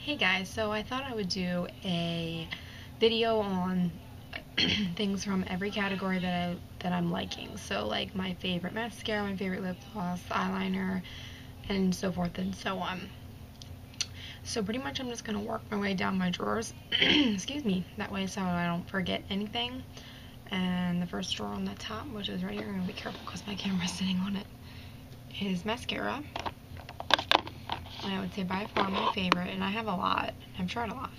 Hey guys, so I thought I would do a video on things from every category that I'm liking. So like my favorite mascara, my favorite lip gloss, eyeliner, and so forth and so on. So pretty much I'm just gonna work my way down my drawers. Excuse me, that way so I don't forget anything. And the first drawer on the top, which is right here, I'm gonna be careful because my camera's sitting on it, is mascara. I would say by far my favorite, and I have a lot. I've tried a lot.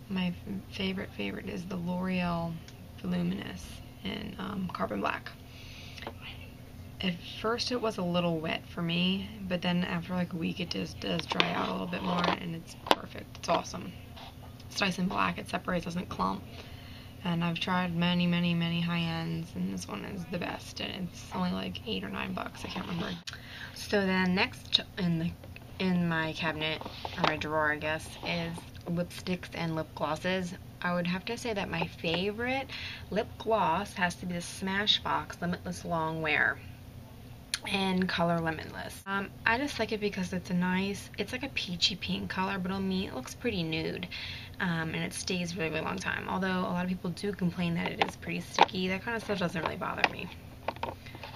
My favorite is the L'Oreal Voluminous in Carbon Black. At first it was a little wet for me, but then after like a week it just does dry out a little bit more, and it's perfect. It's awesome. It's nice and black. It separates, doesn't clump. And I've tried many high ends, and this one is the best. And it's only like $8 or $9. I can't remember. So then next in my cabinet, or my drawer I guess, is lipsticks and lip glosses. I would have to say that my favorite lip gloss has to be the Smashbox Limitless Long Wear in color Limitless. I just like it because it's like a peachy pink color, but on me it looks pretty nude, and it stays really long time. Although a lot of people do complain that it is pretty sticky, that kind of stuff doesn't really bother me.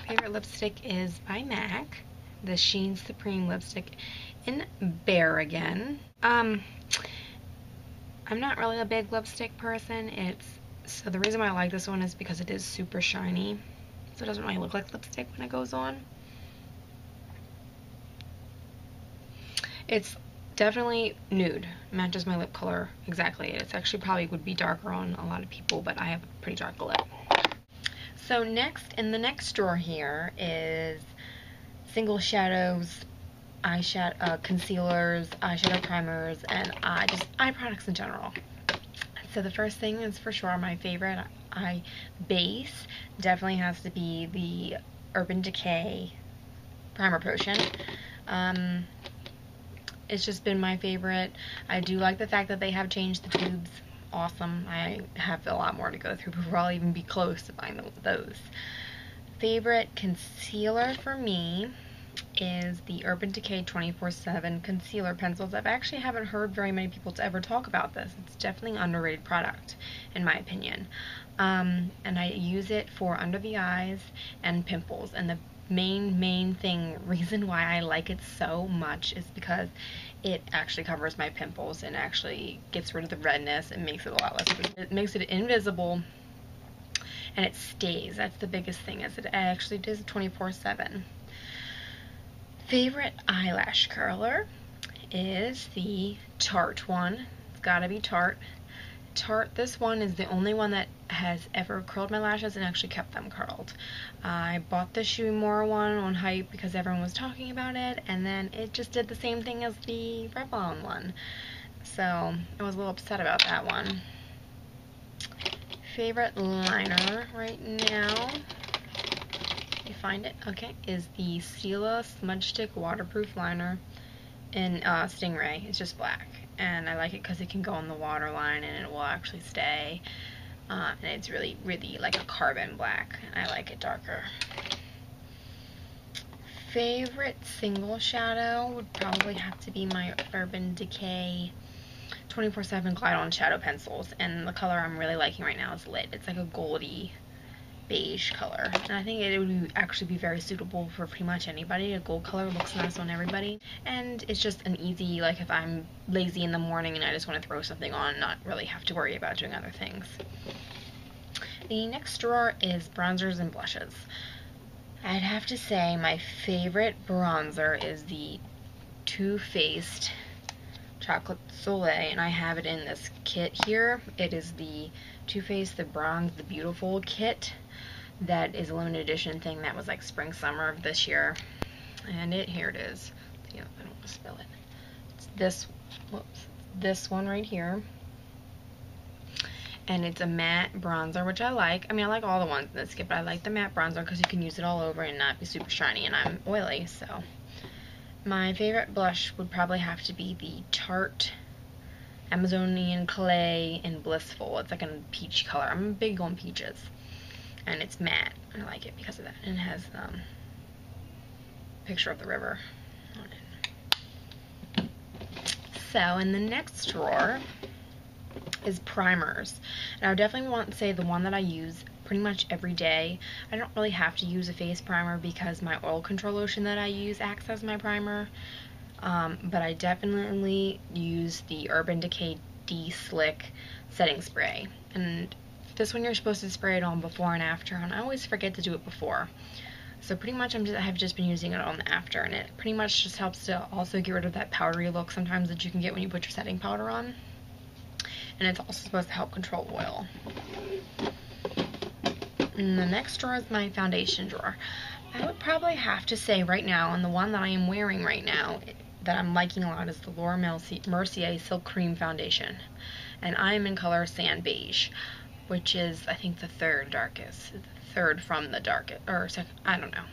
Favorite lipstick is by MAC, the Sheen Supreme lipstick in Bare Again. I'm not really a big lipstick person. So the reason why I like this one is because it is super shiny, so it doesn't really look like lipstick when it goes on. It's definitely nude, matches my lip color exactly. It's actually probably would be darker on a lot of people, but I have a pretty dark lip. So next, in the next drawer here is single shadows, eyeshadow, concealers, eyeshadow primers, and eye products in general. So the first thing is for sure my favorite eye base definitely has to be the Urban Decay Primer Potion. It's just been my favorite. I do like the fact that they have changed the tubes. Awesome. I have a lot more to go through before I'll even be close to buying those. Favorite concealer for me is the Urban Decay 24/7 concealer pencils. I actually haven't heard very many people to ever talk about this. It's definitely an underrated product in my opinion. And I use it for under the eyes and pimples, and the main reason why I like it so much is because it actually covers my pimples and actually gets rid of the redness and makes it a lot less, it makes it invisible, and it stays. That's the biggest thing, is it actually does 24/7. Favorite eyelash curler is the Tarte one. It's gotta be Tarte. This one is the only one that has ever curled my lashes and actually kept them curled. I bought the Shoe More one on hype because everyone was talking about it, and then it just did the same thing as the Revlon one. So I was a little upset about that one. Favorite liner right now, you find it, okay, is the Stila Smudge Stick Waterproof Liner in Stingray. It's just black, and I like it because it can go on the waterline and it will actually stay, and it's really like a carbon black, and I like it darker. Favorite single shadow would probably have to be my Urban Decay 24/7 Glide On Shadow Pencils, and the color I'm really liking right now is Lit. It's like a goldy beige color, and I think it would actually be very suitable for pretty much anybody. A gold color looks nice on everybody, and it's just an easy, like if I'm lazy in the morning and I just want to throw something on and not really have to worry about doing other things. The next drawer is bronzers and blushes. I'd have to say my favorite bronzer is the Too Faced Chocolate Soleil, and I have it in this kit here. It is the Too Faced The Bronze The Beautiful kit. That is a limited edition thing that was like spring summer of this year, and here it is. Yeah, I don't want to spill it. It's this one right here, and it's a matte bronzer, which I like. I mean, I like all the ones in this kit, but I like the matte bronzer because you can use it all over and not be super shiny, and I'm oily. So my favorite blush would probably have to be the Tarte Amazonian Clay in Blissful. It's like a peach color. I'm big on peaches, and it's matte. I like it because of that, and it has picture of the river on it. So in the next drawer is primers, and I would definitely want to say the one that I use pretty much every day. I don't really have to use a face primer because my oil control lotion that I use acts as my primer, but I definitely use the Urban Decay De-Slick setting spray, and this one you're supposed to spray it on before and after, and I always forget to do it before. So pretty much I have just been using it on the after, and it pretty much just helps to also get rid of that powdery look sometimes that you can get when you put your setting powder on. And it's also supposed to help control oil. And the next drawer is my foundation drawer. I would probably have to say right now, and the one that I am wearing right now that I'm liking a lot, is the Laura Mercier Silk Cream Foundation. And I am in color Sand Beige, which is, I think, the third darkest. Third from the darkest, or second, I don't know.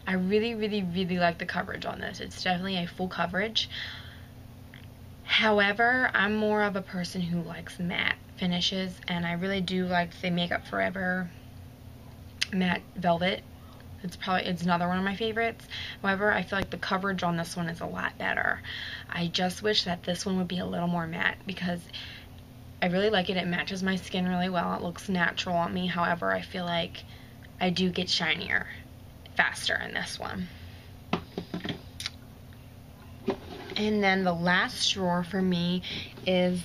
I really, really, really like the coverage on this. It's definitely a full coverage. However, I'm more of a person who likes matte finishes, and I really do like the Makeup Forever Matte Velvet. It's another one of my favorites. However, I feel like the coverage on this one is a lot better. I just wish that this one would be a little more matte, because I really like it. It matches my skin really well. It looks natural on me. However, I feel like I do get shinier faster in this one. And then the last drawer for me is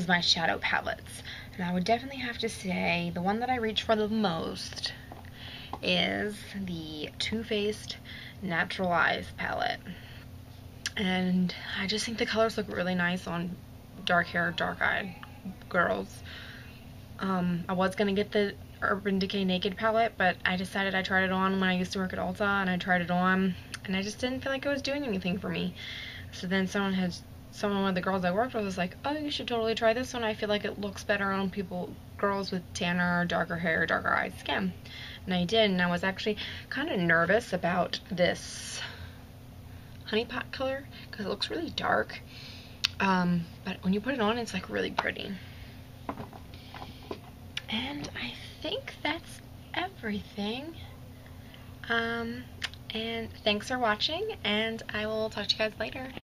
my shadow palettes. And I would definitely have to say the one that I reach for the most is the Too Faced Natural Eyes palette. And I just think the colors look really nice on dark hair, dark eyed girls. I was gonna get the Urban Decay Naked palette, but I decided I tried it on when I used to work at Ulta, and I tried it on, and I just didn't feel like it was doing anything for me. So then one of the girls I worked with was like, oh, you should totally try this one. I feel like it looks better on girls with tanner, darker hair, darker eyed skin. And I did, and I was actually kind of nervous about this honey pot color because it looks really dark. But when you put it on, it's like really pretty. And I think that's everything. And thanks for watching, and I will talk to you guys later.